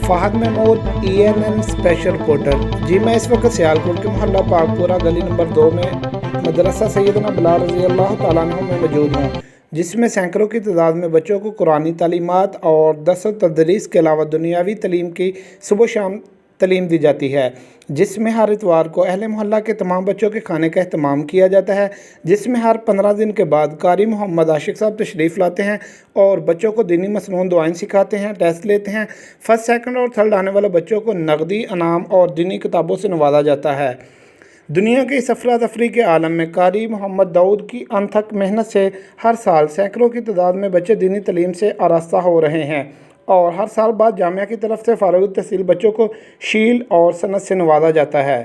Fahad Mahmood ENN special reporter. جی میں اس وقت سیالکوٹ کے محلہ پاکپورہ گلی نمبر 2 میں مدرسہ سیدنا بلال رضی اللہ تعالیٰ عنہ میں موجود ہوں، جس میں سینکڑوں کی تعداد میں بچوں کو قرآنی تعلیمات اور درس و تدریس کے علاوہ دنیاوی تعلیم کی صبح و شام تعلیم دی جاتی ہے، جس میں ہر اتوار کو اہل محلہ کے تمام بچوں کے کھانے کا اہتمام کیا جاتا ہے، جس میں ہر 15 دن کے بعد قاری محمد عاشق صاحب تشریف لاتے ہیں اور بچوں کو دینی مصنون دعائیں سکھاتے ہیں، ٹیسٹ لیتے ہیں۔ فرسٹ، سیکنڈ اور تھرڈ آنے والے بچوں کو نقدی انعام اور دینی کتابوں سے نوازا جاتا ہے۔ دنیا کے اس افراتفری کے عالم میں قاری محمد داؤد کی انتھک محنت سے ہر سال سینکڑوں کی تعداد میں بچے دینی تعلیم سے آراستہ ہو رہے ہیں اور ہر سال بعد جامعہ کی طرف سے فارغ التحصیل بچوں کو شیل اور سند سے نوازا جاتا ہے۔